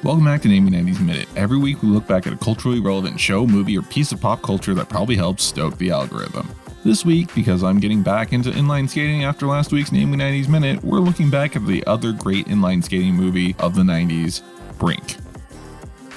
Welcome back to Name Me 90s Minute. Every week we look back at a culturally relevant show, movie, or piece of pop culture that probably helped stoke the algorithm. This week, because I'm getting back into inline skating after last week's Name Me 90s Minute, we're looking back at the other great inline skating movie of the 90s, Brink.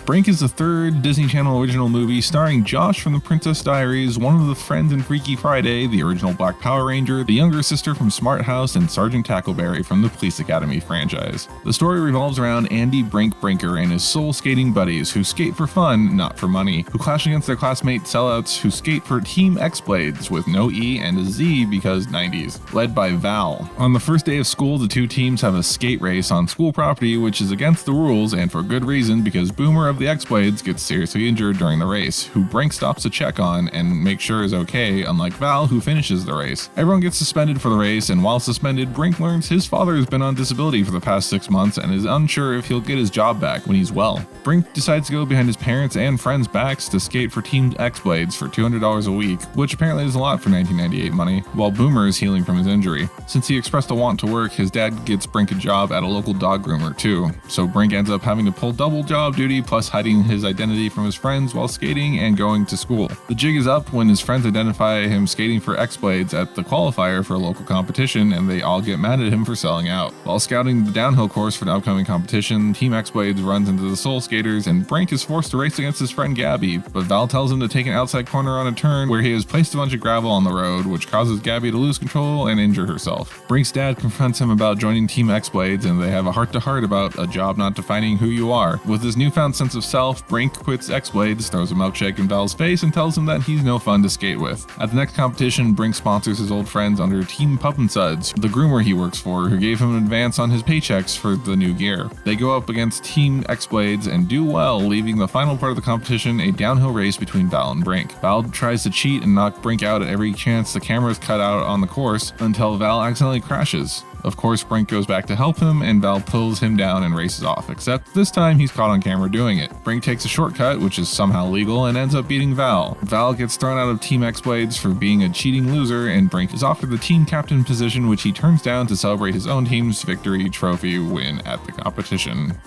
Brink is the third Disney Channel original movie starring Josh from The Princess Diaries, one of the friends in Freaky Friday, the original Black Power Ranger, the younger sister from Smart House, and Sergeant Tackleberry from the Police Academy franchise. The story revolves around Andy Brinker and his soul skating buddies who skate for fun, not for money, who clash against their classmate sellouts who skate for Team X-Blades with no E and a Z because 90s, led by Val. On the first day of school, the two teams have a skate race on school property, which is against the rules and for good reason because Boomer of the X-Blades gets seriously injured during the race, who Brink stops to check on and make sure is okay, unlike Val, who finishes the race. Everyone gets suspended for the race, and while suspended, Brink learns his father has been on disability for the past 6 months and is unsure if he'll get his job back when he's well. Brink decides to go behind his parents' and friends' backs to skate for Team X-Blades for $200 a week, which apparently is a lot for 1998 money, while Boomer is healing from his injury. Since he expressed a want to work, his dad gets Brink a job at a local dog groomer too, so Brink ends up having to pull double job duty plus hiding his identity from his friends while skating and going to school. The jig is up when his friends identify him skating for X-Blades at the qualifier for a local competition, and they all get mad at him for selling out. While scouting the downhill course for the upcoming competition, Team X-Blades runs into the Soul Skaters and Brink is forced to race against his friend Gabby, but Val tells him to take an outside corner on a turn where he has placed a bunch of gravel on the road, which causes Gabby to lose control and injure herself. Brink's dad confronts him about joining Team X-Blades, and they have a heart-to-heart about a job not defining who you are. With his newfound sense of self, Brink quits X-Blades, throws a milkshake in Val's face, and tells him that he's no fun to skate with. At the next competition, Brink sponsors his old friends under Team Pup and Suds, the groomer he works for, who gave him an advance on his paychecks for the new gear. They go up against Team X-Blades and do well, leaving the final part of the competition a downhill race between Val and Brink. Val tries to cheat and knock Brink out at every chance the camera's cut out on the course until Val accidentally crashes. Of course, Brink goes back to help him, and Val pulls him down and races off, except this time he's caught on camera doing it. Brink takes a shortcut, which is somehow legal, and ends up beating Val. Val gets thrown out of Team X-Blades for being a cheating loser, and Brink is offered the team captain position, which he turns down to celebrate his own team's victory trophy win at the competition.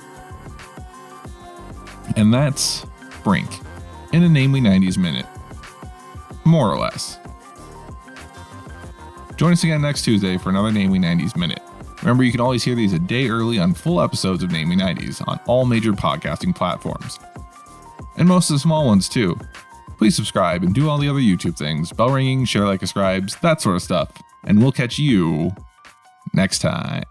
And that's Brink, in a Name Me 90s Minute. More or less. Join us again next Tuesday for another Name Me 90s Minute. Remember, you can always hear these a day early on full episodes of Name Me 90s on all major podcasting platforms. And most of the small ones too. Please subscribe and do all the other YouTube things, bell ringing, share like, subscribes, that sort of stuff. And we'll catch you next time.